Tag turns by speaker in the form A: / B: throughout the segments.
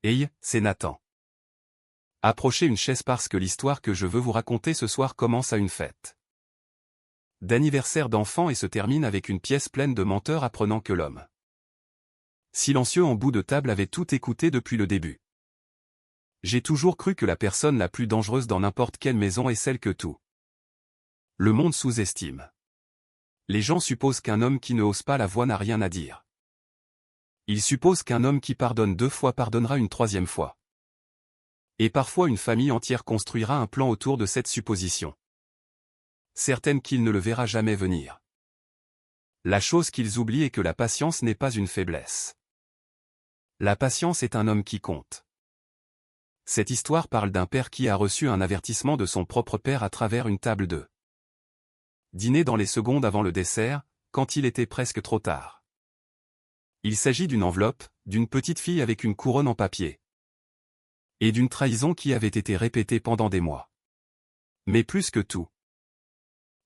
A: Hey, c'est Nathan. Approchez une chaise parce que l'histoire que je veux vous raconter ce soir commence à une fête d'anniversaire d'enfant et se termine avec une pièce pleine de menteurs apprenant que l'homme silencieux en bout de table avait tout écouté depuis le début. J'ai toujours cru que la personne la plus dangereuse dans n'importe quelle maison est celle que tout le monde sous-estime. Les gens supposent qu'un homme qui ne hausse pas la voix n'a rien à dire. Ils supposent qu'un homme qui pardonne 2 fois pardonnera une 3e fois. Et parfois une famille entière construira un plan autour de cette supposition. Certaines qu'il ne le verra jamais venir. La chose qu'ils oublient est que la patience n'est pas une faiblesse. La patience est un homme qui compte. Cette histoire parle d'un père qui a reçu un avertissement de son propre père à travers une table de dîner dans les secondes avant le dessert, quand il était presque trop tard. Il s'agit d'une enveloppe, d'une petite fille avec une couronne en papier. Et d'une trahison qui avait été répétée pendant des mois. Mais plus que tout.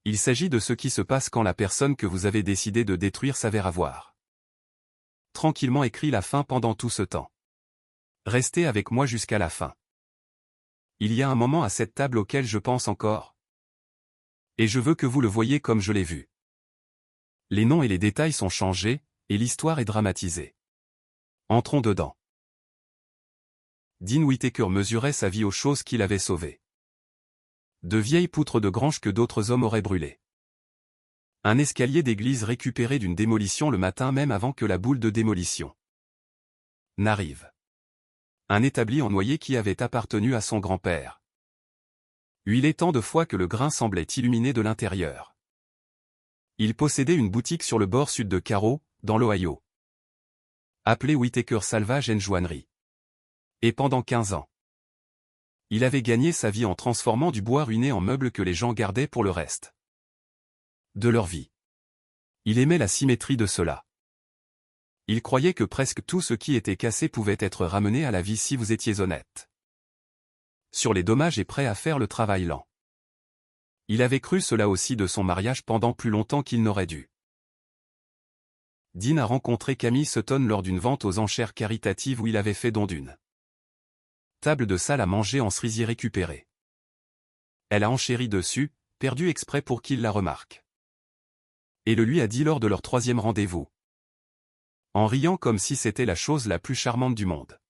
A: Il s'agit de ce qui se passe quand la personne que vous avez décidé de détruire s'avère avoir tranquillement écrit la fin pendant tout ce temps. Restez avec moi jusqu'à la fin. Il y a un moment à cette table auquel je pense encore. Et je veux que vous le voyiez comme je l'ai vu. Les noms et les détails sont changés, et l'histoire est dramatisée. Entrons dedans. Dean Whittaker mesurait sa vie aux choses qu'il avait sauvées. De vieilles poutres de grange que d'autres hommes auraient brûlées. Un escalier d'église récupéré d'une démolition le matin même avant que la boule de démolition n'arrive. Un établi en noyer qui avait appartenu à son grand-père. Huilé tant de fois que le grain semblait illuminé de l'intérieur. Il possédait une boutique sur le bord sud de Caro, dans l'Ohio. Appelée Whittaker Salvage and Joaillerie. Et pendant 15 ans. Il avait gagné sa vie en transformant du bois ruiné en meubles que les gens gardaient pour le reste de leur vie. Il aimait la symétrie de cela. Il croyait que presque tout ce qui était cassé pouvait être ramené à la vie si vous étiez honnête sur les dommages et prêt à faire le travail lent. Il avait cru cela aussi de son mariage pendant plus longtemps qu'il n'aurait dû. Dean a rencontré Camille Sutton lors d'une vente aux enchères caritatives où il avait fait don d'une table de salle à manger en cerisier récupérée. Elle a enchéri dessus, perdu exprès pour qu'il la remarque. Et le lui a dit lors de leur 3e rendez-vous. En riant comme si c'était la chose la plus charmante du monde.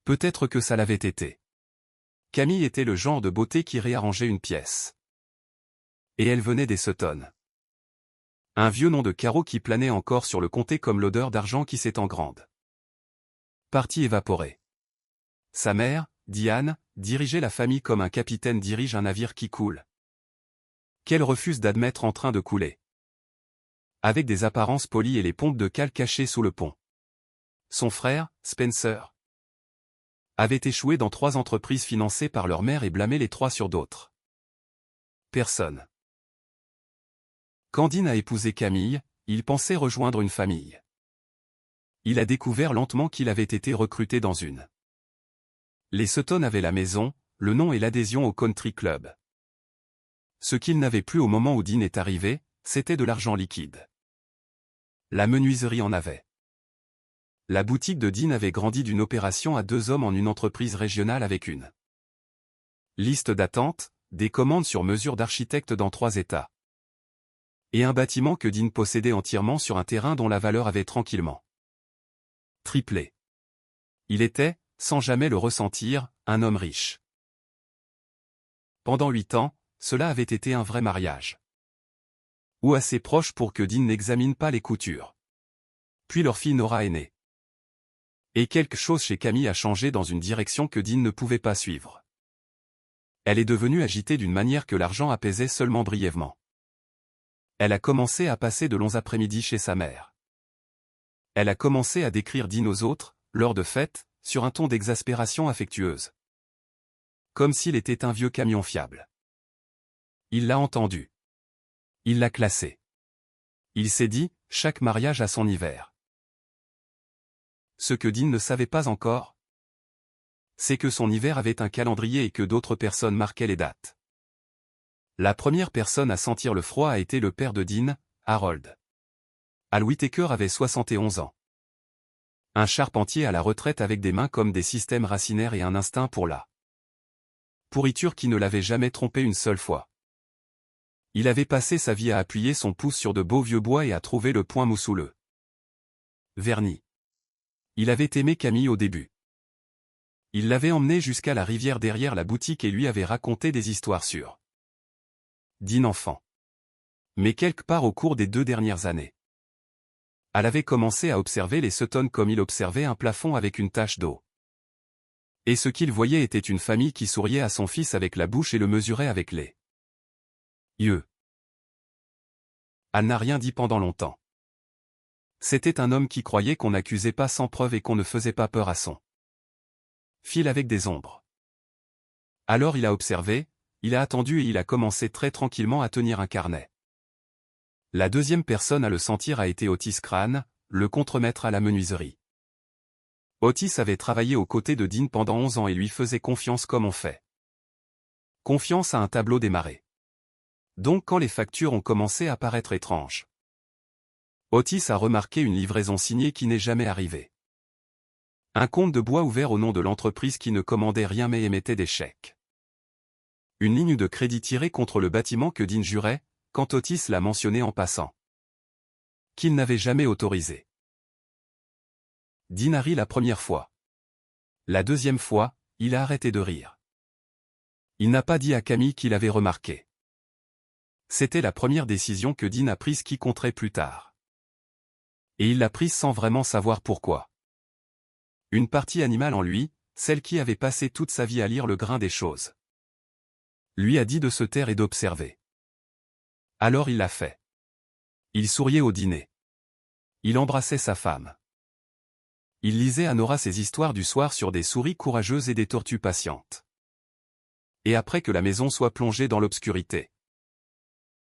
A: Peut-être que ça l'avait été. Camille était le genre de beauté qui réarrangeait une pièce. Et elle venait des Sutton. Un vieux nom de carreau qui planait encore sur le comté comme l'odeur d'argent qui s'étend grande partie évaporée. Sa mère, Diane, dirigeait la famille comme un capitaine dirige un navire qui coule. Qu'elle refuse d'admettre en train de couler. Avec des apparences polies et les pompes de cale cachées sous le pont. Son frère, Spencer, avait échoué dans 3 entreprises financées par leur mère et blâmé les 3 sur d'autres personnes. Quand Dean a épousé Camille, il pensait rejoindre une famille. Il a découvert lentement qu'il avait été recruté dans une. Les Sutton avaient la maison, le nom et l'adhésion au country club. Ce qu'il n'avait plus au moment où Dean est arrivé, c'était de l'argent liquide. La menuiserie en avait. La boutique de Dean avait grandi d'une opération à 2 hommes en une entreprise régionale avec une liste d'attente, des commandes sur mesure d'architectes dans 3 États. Et un bâtiment que Dean possédait entièrement sur un terrain dont la valeur avait tranquillement triplé. Il était, sans jamais le ressentir, un homme riche. Pendant 8 ans, cela avait été un vrai mariage. Ou assez proche pour que Dean n'examine pas les coutures. Puis leur fille Nora est née. Et quelque chose chez Camille a changé dans une direction que Dean ne pouvait pas suivre. Elle est devenue agitée d'une manière que l'argent apaisait seulement brièvement. Elle a commencé à passer de longs après-midi chez sa mère. Elle a commencé à décrire Dean aux autres, lors de fêtes, sur un ton d'exaspération affectueuse. Comme s'il était un vieux camion fiable. Il l'a entendu. Il l'a classé. Il s'est dit, chaque mariage a son hiver. Ce que Dean ne savait pas encore, c'est que son hiver avait un calendrier et que d'autres personnes marquaient les dates. La première personne à sentir le froid a été le père de Dean, Harold. Al Whittaker avait 71 ans. Un charpentier à la retraite avec des mains comme des systèmes racinaires et un instinct pour la pourriture qui ne l'avait jamais trompé une seule fois. Il avait passé sa vie à appuyer son pouce sur de beaux vieux bois et à trouver le point moussouleux verni. Il avait aimé Camille au début. Il l'avait emmenée jusqu'à la rivière derrière la boutique et lui avait raconté des histoires sur Dean enfant. Mais quelque part au cours des 2 dernières années, elle avait commencé à observer les Sutton comme il observait un plafond avec une tache d'eau. Et ce qu'il voyait était une famille qui souriait à son fils avec la bouche et le mesurait avec les yeux. Elle n'a rien dit pendant longtemps. C'était un homme qui croyait qu'on n'accusait pas sans preuve et qu'on ne faisait pas peur à son fil avec des ombres. Alors il a observé, il a attendu et il a commencé très tranquillement à tenir un carnet. La deuxième personne à le sentir a été Otis Crane, le contremaître à la menuiserie. Otis avait travaillé aux côtés de Dean pendant 11 ans et lui faisait confiance comme on fait confiance à un tableau démarré. Donc quand les factures ont commencé à paraître étranges, Otis a remarqué une livraison signée qui n'est jamais arrivée. Un compte de bois ouvert au nom de l'entreprise qui ne commandait rien mais émettait des chèques. Une ligne de crédit tirée contre le bâtiment que Dean jurait, quand Otis l'a mentionné en passant, qu'il n'avait jamais autorisé. Dean a ri la première fois. La deuxième fois, il a arrêté de rire. Il n'a pas dit à Camille qu'il avait remarqué. C'était la première décision que Dean a prise qui compterait plus tard. Et il l'a prise sans vraiment savoir pourquoi. Une partie animale en lui, celle qui avait passé toute sa vie à lire le grain des choses, lui a dit de se taire et d'observer. Alors il l'a fait. Il souriait au dîner. Il embrassait sa femme. Il lisait à Nora ses histoires du soir sur des souris courageuses et des tortues patientes. Et après que la maison soit plongée dans l'obscurité,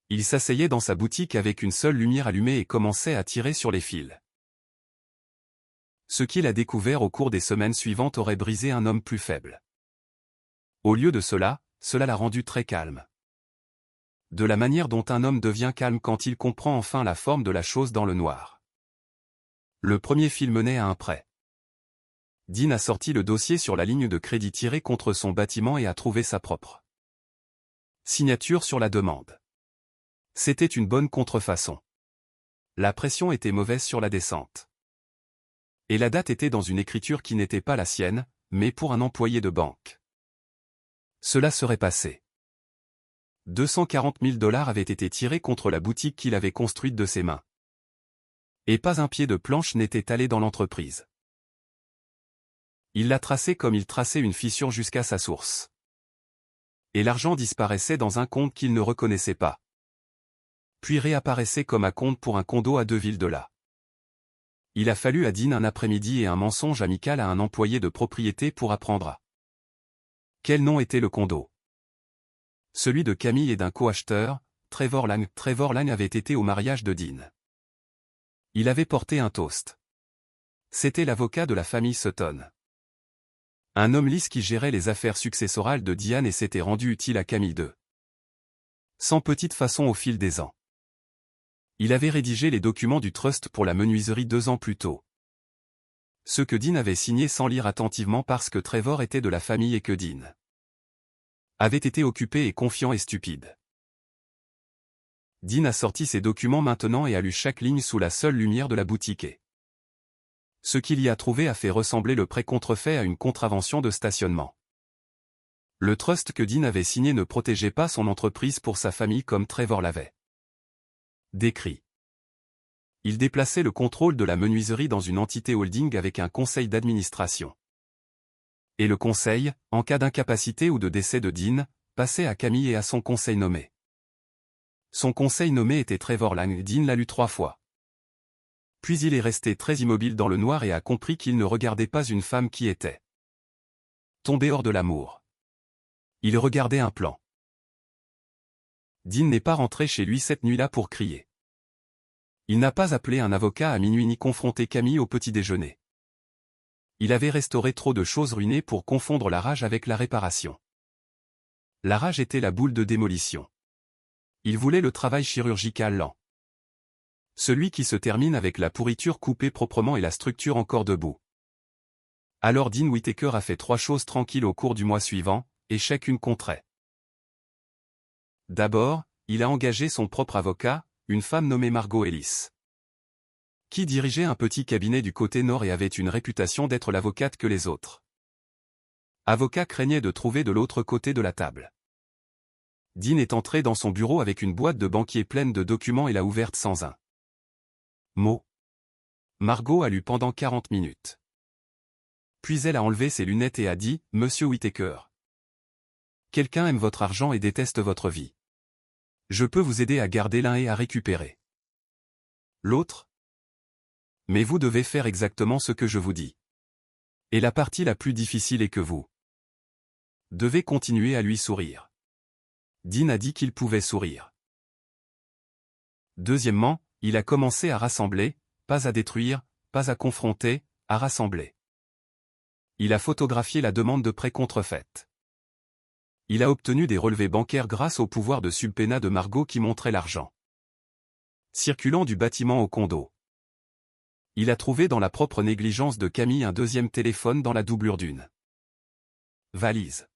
A: il s'asseyait dans sa boutique avec une seule lumière allumée et commençait à tirer sur les fils. Ce qu'il a découvert au cours des semaines suivantes aurait brisé un homme plus faible. Au lieu de cela, cela l'a rendu très calme. De la manière dont un homme devient calme quand il comprend enfin la forme de la chose dans le noir. Le premier fil menait à un prêt. Dean a sorti le dossier sur la ligne de crédit tirée contre son bâtiment et a trouvé sa propre signature sur la demande. C'était une bonne contrefaçon. La pression était mauvaise sur la descente. Et la date était dans une écriture qui n'était pas la sienne, mais pour un employé de banque. Cela serait passé. 240 000 $ avaient été tirés contre la boutique qu'il avait construite de ses mains. Et pas un pied de planche n'était allé dans l'entreprise. Il l'a tracé comme il traçait une fissure jusqu'à sa source. Et l'argent disparaissait dans un compte qu'il ne reconnaissait pas. Puis réapparaissait comme à compte pour un condo à 2 villes de là. Il a fallu à Dean un après-midi et un mensonge amical à un employé de propriété pour apprendre à quel nom était le condo. Celui de Camille et d'un co-acheteur, Trevor Lang. Trevor Lang avait été au mariage de Dean. Il avait porté un toast. C'était l'avocat de la famille Sutton. Un homme lisse qui gérait les affaires successorales de Diane et s'était rendu utile à Camille II. Sans petite façon au fil des ans. Il avait rédigé les documents du trust pour la menuiserie 2 ans plus tôt. Ceux que Dean avait signés sans lire attentivement parce que Trevor était de la famille et que Dean avait été occupé et confiant et stupide. Dean a sorti ses documents maintenant et a lu chaque ligne sous la seule lumière de la boutique et ce qu'il y a trouvé a fait ressembler le prêt contrefait à une contravention de stationnement. Le trust que Dean avait signé ne protégeait pas son entreprise pour sa famille comme Trevor l'avait décrit. Il déplaçait le contrôle de la menuiserie dans une entité holding avec un conseil d'administration. Et le conseil, en cas d'incapacité ou de décès de Dean, passait à Camille et à son conseil nommé. Son conseil nommé était Trevor Lang. Dean l'a lu 3 fois. Puis il est resté très immobile dans le noir et a compris qu'il ne regardait pas une femme qui était tombée hors de l'amour. Il regardait un plan. Dean n'est pas rentré chez lui cette nuit-là pour crier. Il n'a pas appelé un avocat à minuit ni confronté Camille au petit déjeuner. Il avait restauré trop de choses ruinées pour confondre la rage avec la réparation. La rage était la boule de démolition. Il voulait le travail chirurgical lent. Celui qui se termine avec la pourriture coupée proprement et la structure encore debout. Alors Dean Whittaker a fait 3 choses tranquilles au cours du mois suivant, et chacune compterait. D'abord, il a engagé son propre avocat, une femme nommée Margot Ellis, qui dirigeait un petit cabinet du côté nord et avait une réputation d'être l'avocate que les autres avocats craignaient de trouver de l'autre côté de la table. Dean est entré dans son bureau avec une boîte de banquier pleine de documents et l'a ouverte sans un mot. Margot a lu pendant 40 minutes. Puis elle a enlevé ses lunettes et a dit « Monsieur Whittaker. Quelqu'un aime votre argent et déteste votre vie. Je peux vous aider à garder l'un et à récupérer l'autre. Mais vous devez faire exactement ce que je vous dis. Et la partie la plus difficile est que vous devez continuer à lui sourire. » Dean a dit qu'il pouvait sourire. Deuxièmement, il a commencé à rassembler, pas à détruire, pas à confronter, à rassembler. Il a photographié la demande de prêt contrefaite. Il a obtenu des relevés bancaires grâce au pouvoir de subpoena de Margot qui montrait l'argent circulant du bâtiment au condo. Il a trouvé dans la propre négligence de Camille un deuxième téléphone dans la doublure d'une valise.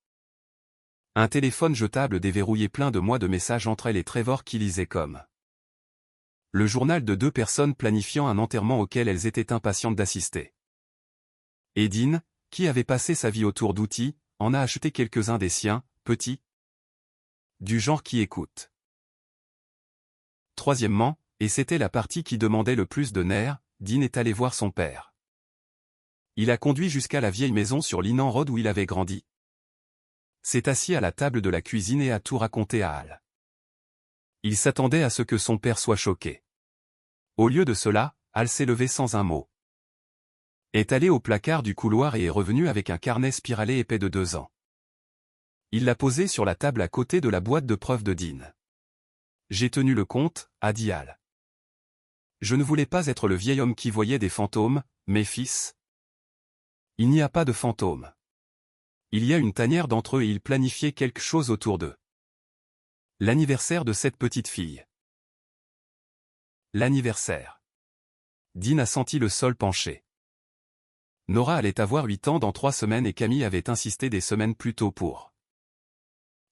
A: Un téléphone jetable déverrouillé plein de mois de messages entre elle et Trevor qui lisaient comme le journal de 2 personnes planifiant un enterrement auquel elles étaient impatientes d'assister. Et Dean, qui avait passé sa vie autour d'outils, en a acheté quelques-uns des siens, petits, du genre qui écoute. Troisièmement, et c'était la partie qui demandait le plus de nerfs, Dean est allé voir son père. Il a conduit jusqu'à la vieille maison sur Linan Road où il avait grandi. S'est assis à la table de la cuisine et a tout raconté à Al. Il s'attendait à ce que son père soit choqué. Au lieu de cela, Al s'est levé sans un mot. Est allé au placard du couloir et est revenu avec un carnet spiralé épais de 2 ans. Il l'a posé sur la table à côté de la boîte de preuves de Dean. J'ai tenu le compte, a dit Al. Je ne voulais pas être le vieil homme qui voyait des fantômes, mes fils. Il n'y a pas de fantômes. Il y a une tanière d'entre eux et ils planifiaient quelque chose autour d'eux. L'anniversaire de cette petite fille. L'anniversaire. Dean a senti le sol pencher. Nora allait avoir 8 ans dans 3 semaines et Camille avait insisté des semaines plus tôt pour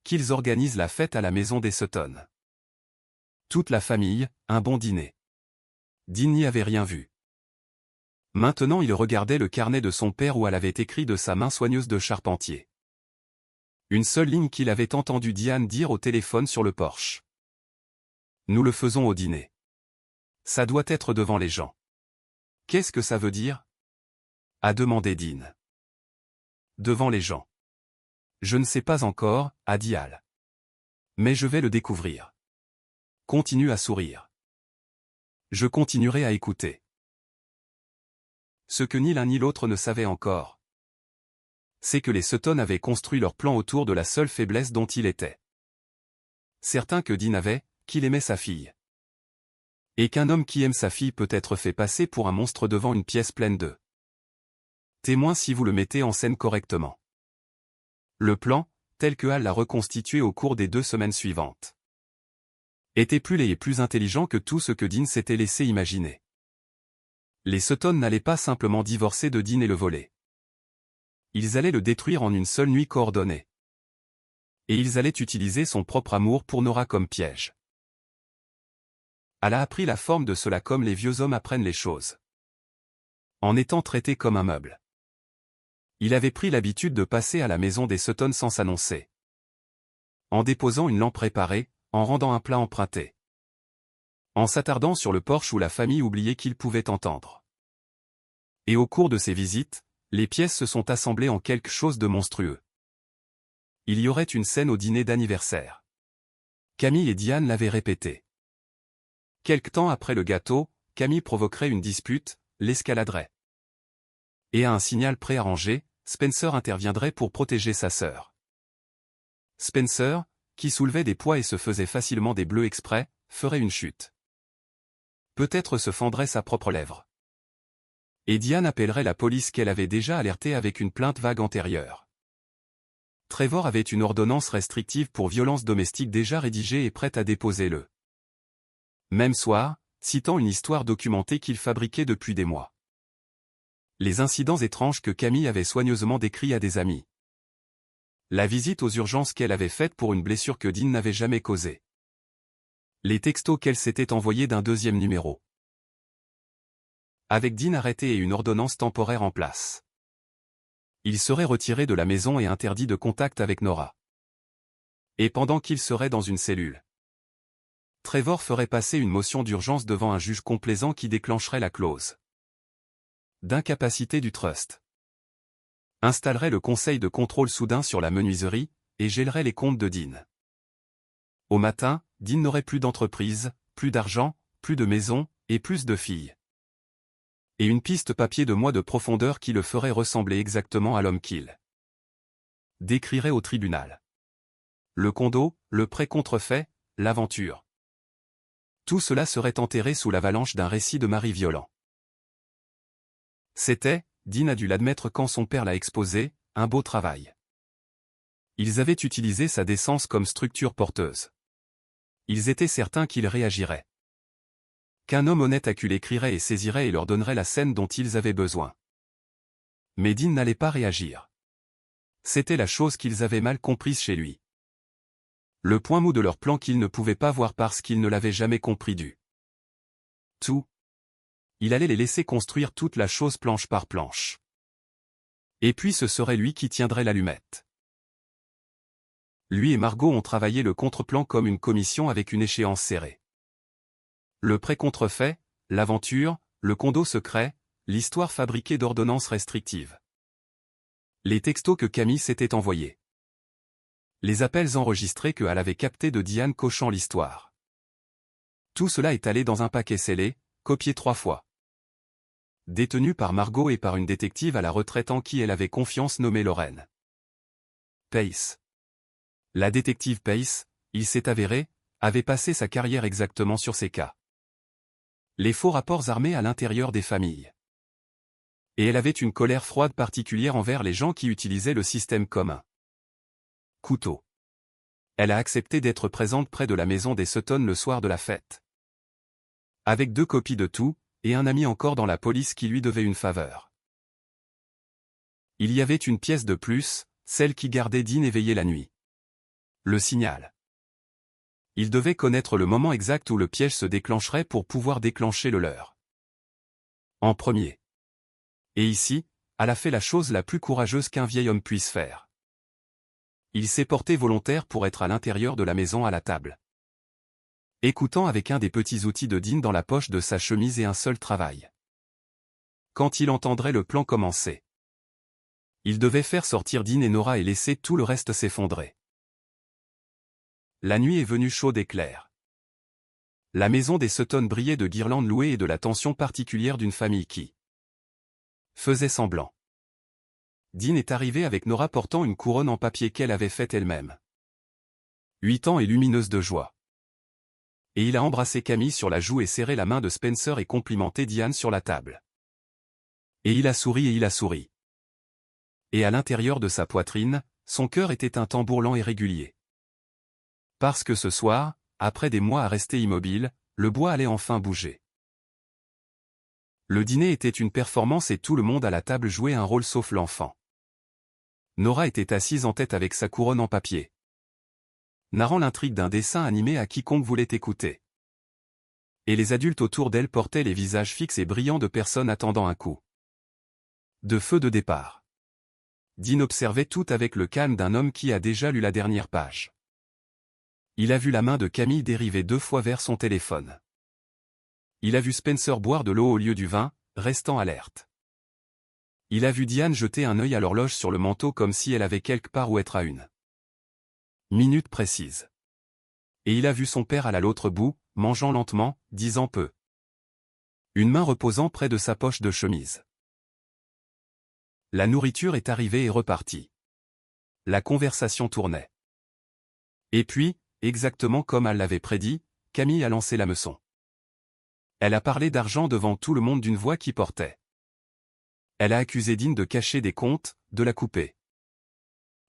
A: qu'ils organisent la fête à la maison des Sutton. Toute la famille, un bon dîner. Dean n'y avait rien vu. Maintenant il regardait le carnet de son père où elle avait écrit de sa main soigneuse de charpentier. Une seule ligne qu'il avait entendu Diane dire au téléphone sur le porche. Nous le faisons au dîner. Ça doit être devant les gens. Qu'est-ce que ça veut dire? A demandé Dean. Devant les gens. Je ne sais pas encore, a dit Al. Mais je vais le découvrir. Continue à sourire. Je continuerai à écouter. Ce que ni l'un ni l'autre ne savaient encore, c'est que les Sutton avaient construit leur plan autour de la seule faiblesse dont il était certain que Dean avait, qu'il aimait sa fille. Et qu'un homme qui aime sa fille peut être fait passer pour un monstre devant une pièce pleine de témoins si vous le mettez en scène correctement. Le plan, tel que Al l'a reconstitué au cours des 2 semaines suivantes, était plus laid et plus intelligent que tout ce que Dean s'était laissé imaginer. Les Sutton n'allaient pas simplement divorcer de Dean et le voler. Ils allaient le détruire en une seule nuit coordonnée. Et ils allaient utiliser son propre amour pour Nora comme piège. Al a appris la forme de cela comme les vieux hommes apprennent les choses. En étant traité comme un meuble. Il avait pris l'habitude de passer à la maison des Sutton sans s'annoncer. En déposant une lampe préparée, en rendant un plat emprunté. En s'attardant sur le porche où la famille oubliait qu'il pouvait entendre. Et au cours de ces visites, les pièces se sont assemblées en quelque chose de monstrueux. Il y aurait une scène au dîner d'anniversaire. Camille et Diane l'avaient répété. Quelque temps après le gâteau, Camille provoquerait une dispute, l'escaladerait. Et à un signal préarrangé, Spencer interviendrait pour protéger sa sœur. Spencer, qui soulevait des poids et se faisait facilement des bleus exprès, ferait une chute. Peut-être se fendrait sa propre lèvre. Et Diane appellerait la police qu'elle avait déjà alertée avec une plainte vague antérieure. Trevor avait une ordonnance restrictive pour violence domestique déjà rédigée et prête à déposer le même soir, citant une histoire documentée qu'il fabriquait depuis des mois. Les incidents étranges que Camille avait soigneusement décrits à des amis. La visite aux urgences qu'elle avait faite pour une blessure que Dean n'avait jamais causée. Les textos qu'elle s'était envoyés d'un deuxième numéro. Avec Dean arrêté et une ordonnance temporaire en place. Il serait retiré de la maison et interdit de contact avec Nora. Et pendant qu'il serait dans une cellule, Trevor ferait passer une motion d'urgence devant un juge complaisant qui déclencherait la clause d'incapacité du trust. Installerait le conseil de contrôle soudain sur la menuiserie, et gèlerait les comptes de Dean. Au matin, Dean n'aurait plus d'entreprise, plus d'argent, plus de maison, et plus de filles. Et une piste papier de mois de profondeur qui le ferait ressembler exactement à l'homme qu'il décrirait au tribunal. Le condo, le prêt contrefait, l'aventure. Tout cela serait enterré sous l'avalanche d'un récit de mari violent. C'était, Dean a dû l'admettre quand son père l'a exposé, un beau travail. Ils avaient utilisé sa décence comme structure porteuse. Ils étaient certains qu'il réagirait. Qu'un homme honnête écrirait et saisirait et leur donnerait la scène dont ils avaient besoin. Mais Dean n'allait pas réagir. C'était la chose qu'ils avaient mal comprise chez lui. Le point mou de leur plan qu'ils ne pouvaient pas voir parce qu'ils ne l'avaient jamais compris du tout. Il allait les laisser construire toute la chose planche par planche. Et puis ce serait lui qui tiendrait l'allumette. Lui et Margot ont travaillé le contre-plan comme une commission avec une échéance serrée. Le prêt contrefait, l'aventure, le condo secret, l'histoire fabriquée d'ordonnances restrictives. Les textos que Camille s'était envoyés. Les appels enregistrés que elle avait captés de Diane cochant l'histoire. Tout cela est allé dans un paquet scellé, copié 3 fois. Détenu par Margot et par une détective à la retraite en qui elle avait confiance nommée Lorraine Pace. La détective Pace, il s'est avéré, avait passé sa carrière exactement sur ces cas. Les faux rapports armés à l'intérieur des familles. Et elle avait une colère froide particulière envers les gens qui utilisaient le système comme un couteau. Elle a accepté d'être présente près de la maison des Sutton le soir de la fête. Avec 2 copies de tout, et un ami encore dans la police qui lui devait une faveur. Il y avait une pièce de plus, celle qui gardait Dean éveillé la nuit. Le signal. Il devait connaître le moment exact où le piège se déclencherait pour pouvoir déclencher le leur. En premier. Et ici, elle a fait la chose la plus courageuse qu'un vieil homme puisse faire. Il s'est porté volontaire pour être à l'intérieur de la maison à la table. Écoutant avec un des petits outils de Dean dans la poche de sa chemise et un seul travail. Quand il entendrait le plan commencer. Il devait faire sortir Dean et Nora et laisser tout le reste s'effondrer. La nuit est venue chaude et claire. La maison des Sutton brillait de guirlandes louées et de la tension particulière d'une famille qui faisait semblant. Dean est arrivé avec Nora portant une couronne en papier qu'elle avait faite elle-même. 8 ans et lumineuse de joie. Et il a embrassé Camille sur la joue et serré la main de Spencer et complimenté Diane sur la table. Et il a souri. Et à l'intérieur de sa poitrine, son cœur était un tambour lent et régulier. Parce que ce soir, après des mois à rester immobile, le bois allait enfin bouger. Le dîner était une performance et tout le monde à la table jouait un rôle sauf l'enfant. Nora était assise en tête avec sa couronne en papier, narrant l'intrigue d'un dessin animé à quiconque voulait écouter. Et les adultes autour d'elle portaient les visages fixes et brillants de personnes attendant un coup de feu de départ. Dean observait tout avec le calme d'un homme qui a déjà lu la dernière page. Il a vu la main de Camille dériver 2 fois vers son téléphone. Il a vu Spencer boire de l'eau au lieu du vin, restant alerte. Il a vu Diane jeter un œil à l'horloge sur le manteau comme si elle avait quelque part où être à une minute précise. Et il a vu son père à l'autre bout, mangeant lentement, disant peu. Une main reposant près de sa poche de chemise. La nourriture est arrivée et repartie. La conversation tournait. Et puis, exactement comme elle l'avait prédit, Camille a lancé l'hameçon. Elle a parlé d'argent devant tout le monde d'une voix qui portait. Elle a accusé Dean de cacher des comptes, de la couper.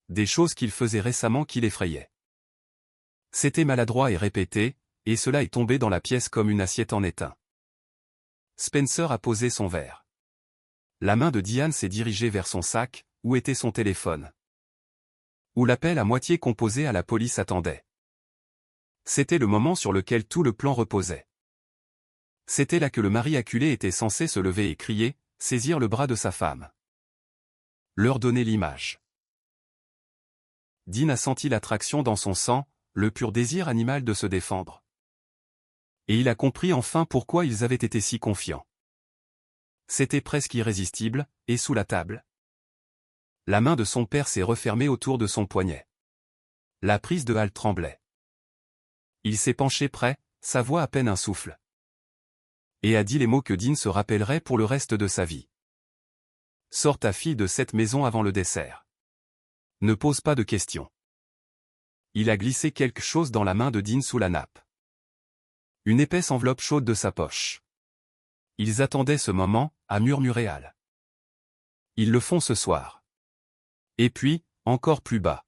A: Des choses qu'il faisait récemment qui l'effrayaient. C'était maladroit et répété, et cela est tombé dans la pièce comme une assiette en étain. Spencer a posé son verre. La main de Diane s'est dirigée vers son sac, où était son téléphone. Où l'appel à moitié composé à la police attendait. C'était le moment sur lequel tout le plan reposait. C'était là que le mari acculé était censé se lever et crier, saisir le bras de sa femme. Leur donner l'image. Dean a senti l'attraction dans son sang, le pur désir animal de se défendre. Et il a compris enfin pourquoi ils avaient été si confiants. C'était presque irrésistible, et sous la table. La main de son père s'est refermée autour de son poignet. La prise de Hal tremblait. Il s'est penché près, sa voix à peine un souffle. Et a dit les mots que Dean se rappellerait pour le reste de sa vie. Sors ta fille de cette maison avant le dessert. Ne pose pas de questions. Il a glissé quelque chose dans la main de Dean sous la nappe. Une épaisse enveloppe chaude de sa poche. Ils attendaient ce moment, a murmuré Hal. Ils le font ce soir. Et puis, encore plus bas.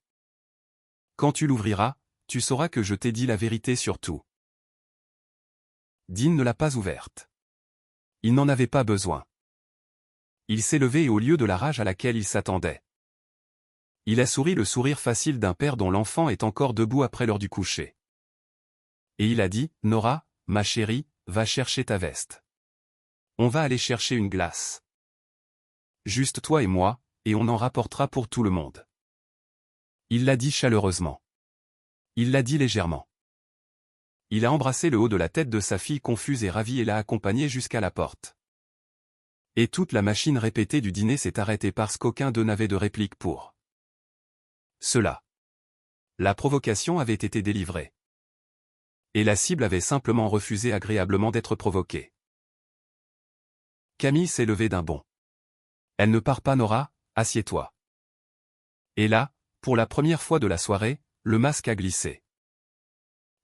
A: Quand tu l'ouvriras, tu sauras que je t'ai dit la vérité sur tout. Dean ne l'a pas ouverte. Il n'en avait pas besoin. Il s'est levé et au lieu de la rage à laquelle il s'attendait. Il a souri le sourire facile d'un père dont l'enfant est encore debout après l'heure du coucher. Et il a dit, Nora, ma chérie, va chercher ta veste. On va aller chercher une glace. Juste toi et moi, et on en rapportera pour tout le monde. Il l'a dit chaleureusement. Il l'a dit légèrement. Il a embrassé le haut de la tête de sa fille confuse et ravie et l'a accompagnée jusqu'à la porte. Et toute la machine répétée du dîner s'est arrêtée parce qu'aucun d'eux n'avait de réplique pour cela. La provocation avait été délivrée. Et la cible avait simplement refusé agréablement d'être provoquée. Camille s'est levée d'un bond. Elle ne part pas Nora, assieds-toi. Et là, pour la première fois de la soirée, le masque a glissé.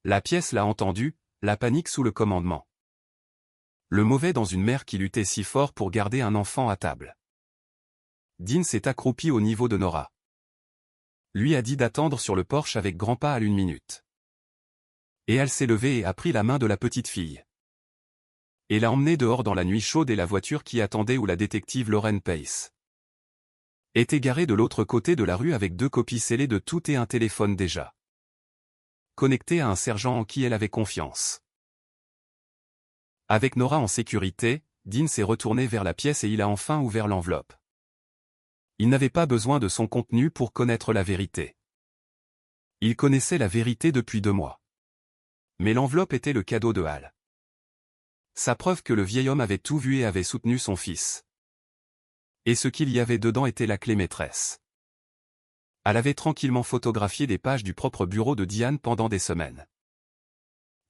A: La pièce l'a entendu, la panique sous le commandement. Le mauvais dans une mère qui luttait si fort pour garder un enfant à table. Dean s'est accroupi au niveau de Nora. Lui a dit d'attendre sur le porche avec grand pas à 1 minute. Et elle s'est levée et a pris la main de la petite fille. Et l'a emmenée dehors dans la nuit chaude et la voiture qui attendait où la détective Lauren Pace était garée de l'autre côté de la rue avec 2 copies scellées de tout et un téléphone déjà connecté à un sergent en qui elle avait confiance. Avec Nora en sécurité, Dean s'est retourné vers la pièce et il a enfin ouvert l'enveloppe. Il n'avait pas besoin de son contenu pour connaître la vérité. Il connaissait la vérité depuis 2 mois. Mais l'enveloppe était le cadeau de Hal. Sa preuve que le vieil homme avait tout vu et avait soutenu son fils. Et ce qu'il y avait dedans était la clé maîtresse. Hal avait tranquillement photographié des pages du propre bureau de Diane pendant des semaines.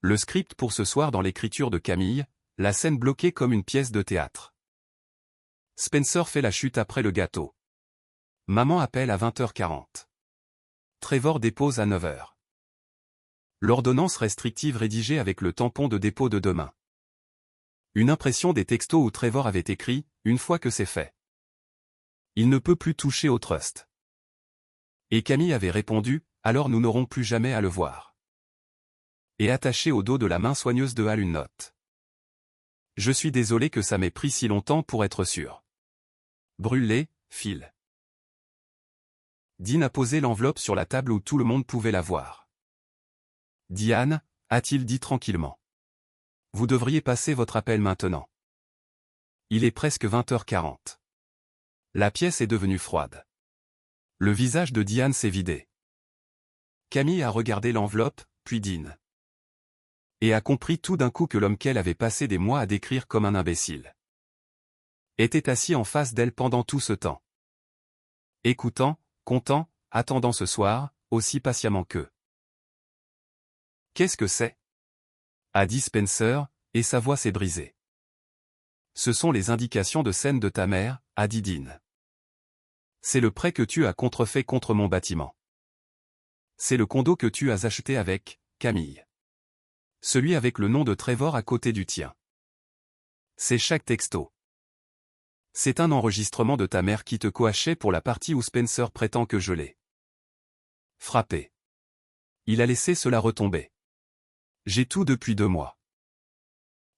A: Le script pour ce soir dans l'écriture de Camille, la scène bloquée comme une pièce de théâtre. Spencer fait la chute après le gâteau. Maman appelle à 20h40. Trevor dépose à 9h. L'ordonnance restrictive rédigée avec le tampon de dépôt de demain. Une impression des textos où Trevor avait écrit, une fois que c'est fait. Il ne peut plus toucher au trust. Et Camille avait répondu, alors nous n'aurons plus jamais à le voir. Et attaché au dos de la main soigneuse de Hal une note. Je suis désolé que ça m'ait pris si longtemps pour être sûr. Brûlé, Phil. Dean a posé l'enveloppe sur la table où tout le monde pouvait la voir. Diane, a-t-il dit tranquillement. Vous devriez passer votre appel maintenant. Il est presque 20h40. La pièce est devenue froide. Le visage de Diane s'est vidé. Camille a regardé l'enveloppe, puis Dean. Et a compris tout d'un coup que l'homme qu'elle avait passé des mois à décrire comme un imbécile était assis en face d'elle pendant tout ce temps. Écoutant, content, attendant ce soir, aussi patiemment qu'eux. Qu'est-ce que c'est? A dit Spencer, et sa voix s'est brisée. Ce sont les indications de scène de ta mère, a dit Dean. C'est le prêt que tu as contrefait contre mon bâtiment. C'est le condo que tu as acheté avec, Camille. Celui avec le nom de Trevor à côté du tien. C'est chaque texto. C'est un enregistrement de ta mère qui te coachait pour la partie où Spencer prétend que je l'ai frappé. Il a laissé cela retomber. J'ai tout depuis 2 mois.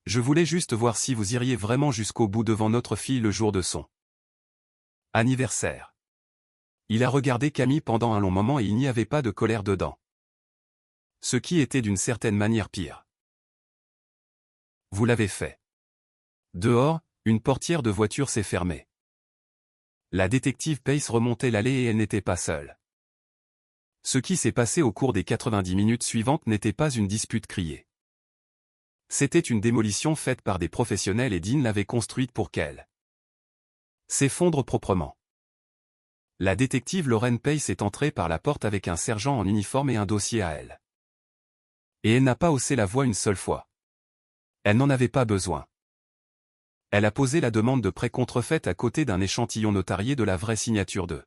A: Je voulais juste voir si vous iriez vraiment jusqu'au bout devant notre fille le jour de son anniversaire. Il a regardé Camille pendant un long moment et il n'y avait pas de colère dedans. Ce qui était d'une certaine manière pire. Vous l'avez fait. Dehors, une portière de voiture s'est fermée. La détective Pace remontait l'allée et elle n'était pas seule. Ce qui s'est passé au cours des 90 minutes suivantes n'était pas une dispute criée. C'était une démolition faite par des professionnels et Dean l'avait construite pour qu'elle s'effondre proprement. La détective Lauren Pace est entrée par la porte avec un sergent en uniforme et un dossier à elle. Et elle n'a pas haussé la voix une seule fois. Elle n'en avait pas besoin. Elle a posé la demande de prêt contrefaite à côté d'un échantillon notarié de la vraie signature de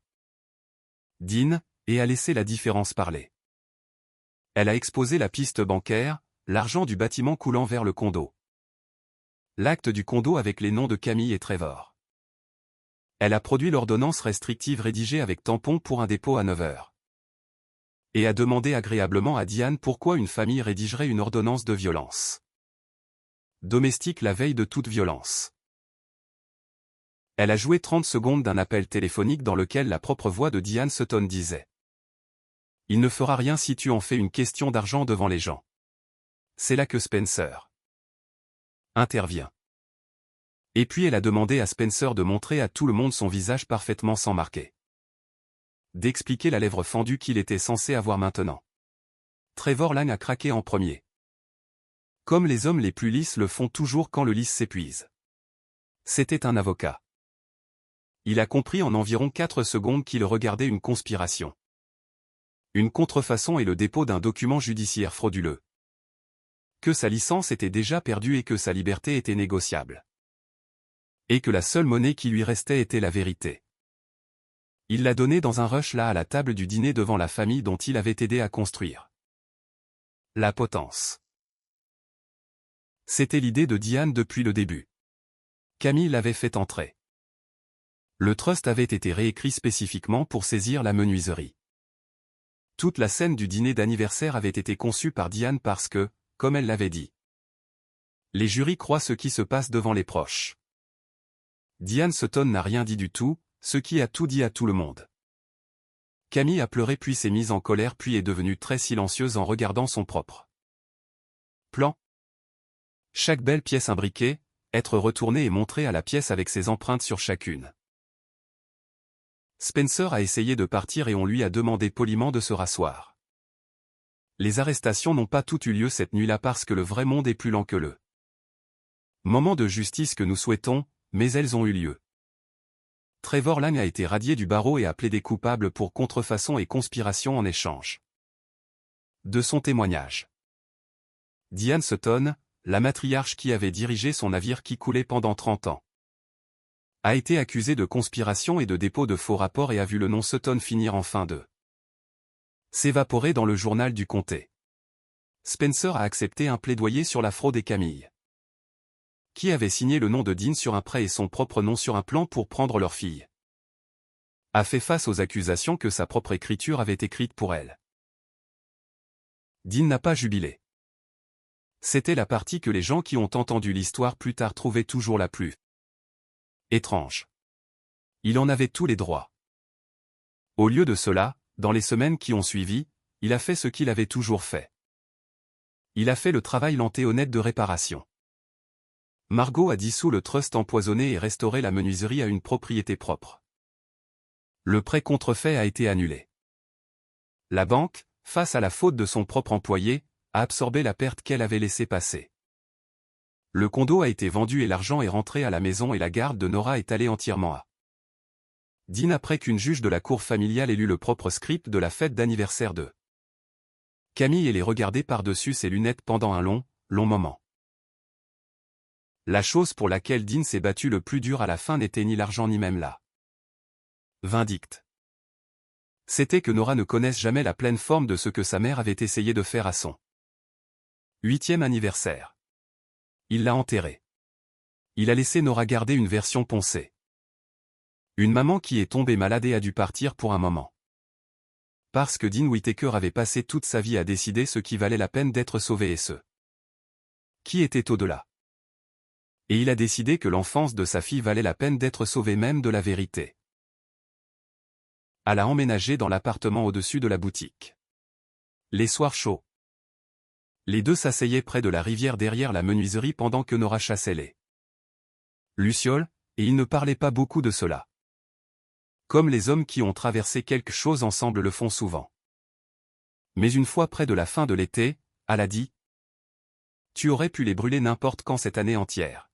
A: Dean, et a laissé la différence parler. Elle a exposé la piste bancaire, l'argent du bâtiment coulant vers le condo. L'acte du condo avec les noms de Camille et Trevor. Elle a produit l'ordonnance restrictive rédigée avec tampon pour un dépôt à 9 heures. Et a demandé agréablement à Diane pourquoi une famille rédigerait une ordonnance de violence domestique la veille de toute violence. Elle a joué 30 secondes d'un appel téléphonique dans lequel la propre voix de Diane Sutton disait « Il ne fera rien si tu en fais une question d'argent devant les gens. » C'est là que Spencer intervient. Et puis elle a demandé à Spencer de montrer à tout le monde son visage parfaitement sans marquer. D'expliquer la lèvre fendue qu'il était censé avoir maintenant. Trevor Lang a craqué en premier. Comme les hommes les plus lisses le font toujours quand le lys s'épuise. C'était un avocat. Il a compris en environ 4 secondes qu'il regardait une conspiration. Une contrefaçon et le dépôt d'un document judiciaire frauduleux. Que sa licence était déjà perdue et que sa liberté était négociable. Et que la seule monnaie qui lui restait était la vérité. Il l'a donnée dans un rush là à la table du dîner devant la famille dont il avait aidé à construire. La potence. C'était l'idée de Diane depuis le début. Camille l'avait fait entrer. Le trust avait été réécrit spécifiquement pour saisir la menuiserie. Toute la scène du dîner d'anniversaire avait été conçue par Diane parce que, comme elle l'avait dit, les jurys croient ce qui se passe devant les proches. Diane Sutton n'a rien dit du tout, ce qui a tout dit à tout le monde. Camille a pleuré puis s'est mise en colère puis est devenue très silencieuse en regardant son propre plan. Chaque belle pièce imbriquée, être retournée et montrée à la pièce avec ses empreintes sur chacune. Spencer a essayé de partir et on lui a demandé poliment de se rasseoir. Les arrestations n'ont pas toutes eu lieu cette nuit-là parce que le vrai monde est plus lent que le moment de justice que nous souhaitons, mais elles ont eu lieu. Trevor Lang a été radié du barreau et a plaidé coupable pour contrefaçon et conspiration en échange de son témoignage. Diane Sutton, la matriarche qui avait dirigé son navire qui coulait pendant 30 ans, a été accusée de conspiration et de dépôt de faux rapports et a vu le nom Sutton finir en fin de s'évaporer dans le journal du comté. Spencer a accepté un plaidoyer sur la fraude et Camille, qui avait signé le nom de Dean sur un prêt et son propre nom sur un plan pour prendre leur fille, a fait face aux accusations que sa propre écriture avait écrites pour elle. Dean n'a pas jubilé. C'était la partie que les gens qui ont entendu l'histoire plus tard trouvaient toujours la plus étrange. Il en avait tous les droits. Au lieu de cela, dans les semaines qui ont suivi, il a fait ce qu'il avait toujours fait. Il a fait le travail lent et honnête de réparation. Margot a dissous le trust empoisonné et restauré la menuiserie à une propriété propre. Le prêt contrefait a été annulé. La banque, face à la faute de son propre employé, a absorbé la perte qu'elle avait laissée passer. Le condo a été vendu et l'argent est rentré à la maison et la garde de Nora est allée entièrement à Dean après qu'une juge de la cour familiale ait lu le propre script de la fête d'anniversaire de Camille et les regardé par-dessus ses lunettes pendant un long moment. La chose pour laquelle Dean s'est battu le plus dur à la fin n'était ni l'argent ni même la vindicte. C'était que Nora ne connaisse jamais la pleine forme de ce que sa mère avait essayé de faire à son 8e anniversaire. Il l'a enterrée. Il a laissé Nora garder une version poncée. Une maman qui est tombée malade et a dû partir pour un moment. Parce que Dean Whittaker avait passé toute sa vie à décider ce qui valait la peine d'être sauvé et ce qui était au-delà. Et il a décidé que l'enfance de sa fille valait la peine d'être sauvée même de la vérité. Elle a emménagé dans l'appartement au-dessus de la boutique. Les soirs chauds. Les deux s'asseyaient près de la rivière derrière la menuiserie pendant que Nora chassait les lucioles, et ils ne parlaient pas beaucoup de cela. Comme les hommes qui ont traversé quelque chose ensemble le font souvent. Mais une fois près de la fin de l'été, elle a dit « Tu aurais pu les brûler n'importe quand cette année entière.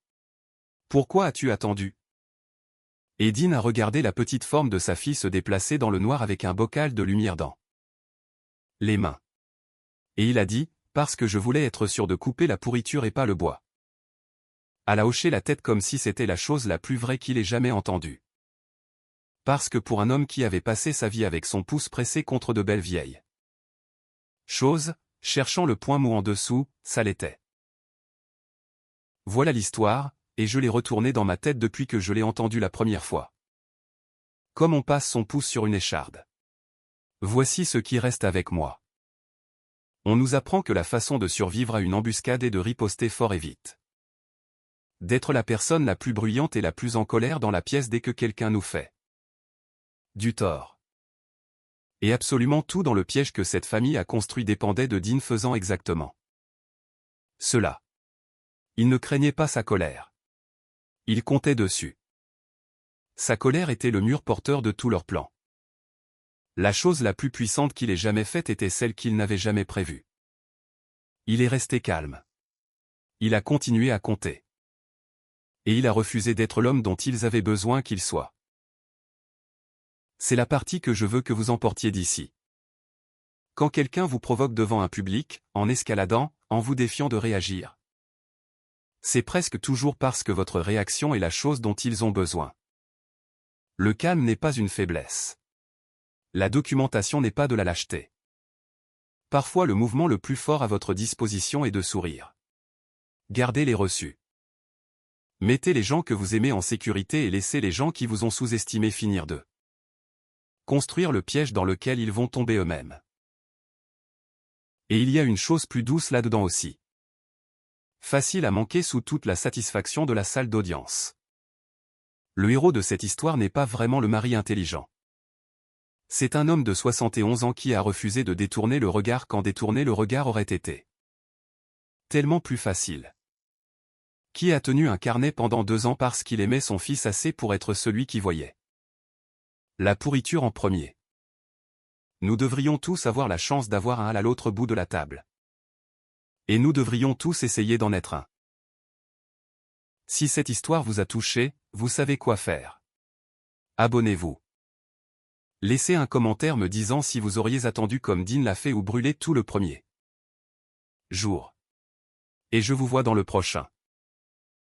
A: Pourquoi as-tu attendu ?» Et Dean a regardé la petite forme de sa fille se déplacer dans le noir avec un bocal de lumière dans les mains. Et il a dit « Parce que je voulais être sûr de couper la pourriture et pas le bois. » Elle a hoché la tête comme si c'était la chose la plus vraie qu'il ait jamais entendue. Parce que pour un homme qui avait passé sa vie avec son pouce pressé contre de belles vieilles choses, cherchant le point mou en dessous, ça l'était. Voilà l'histoire, et je l'ai retournée dans ma tête depuis que je l'ai entendue la première fois. Comme on passe son pouce sur une écharde. Voici ce qui reste avec moi. On nous apprend que la façon de survivre à une embuscade est de riposter fort et vite. D'être la personne la plus bruyante et la plus en colère dans la pièce dès que quelqu'un nous fait du tort. Et absolument tout dans le piège que cette famille a construit dépendait de Dean faisant exactement cela. Il ne craignait pas sa colère. Il comptait dessus. Sa colère était le mur porteur de tous leurs plans. La chose la plus puissante qu'il ait jamais faite était celle qu'il n'avait jamais prévue. Il est resté calme. Il a continué à compter. Et il a refusé d'être l'homme dont ils avaient besoin qu'il soit. C'est la partie que je veux que vous emportiez d'ici. Quand quelqu'un vous provoque devant un public, en escaladant, en vous défiant de réagir, c'est presque toujours parce que votre réaction est la chose dont ils ont besoin. Le calme n'est pas une faiblesse. La documentation n'est pas de la lâcheté. Parfois le mouvement le plus fort à votre disposition est de sourire. Gardez les reçus. Mettez les gens que vous aimez en sécurité et laissez les gens qui vous ont sous-estimé finir d'eux. Construire le piège dans lequel ils vont tomber eux-mêmes. Et il y a une chose plus douce là-dedans aussi. Facile à manquer sous toute la satisfaction de la salle d'audience. Le héros de cette histoire n'est pas vraiment le mari intelligent. C'est un homme de 71 ans qui a refusé de détourner le regard quand détourner le regard aurait été tellement plus facile. Qui a tenu un carnet pendant 2 ans parce qu'il aimait son fils assez pour être celui qui voyait la pourriture en premier. Nous devrions tous avoir la chance d'avoir un Hal à l'autre bout de la table. Et nous devrions tous essayer d'en être un. Si cette histoire vous a touché, vous savez quoi faire. Abonnez-vous. Laissez un commentaire me disant si vous auriez attendu comme Dean l'a fait ou brûlé tout le premier jour. Et je vous vois dans le prochain.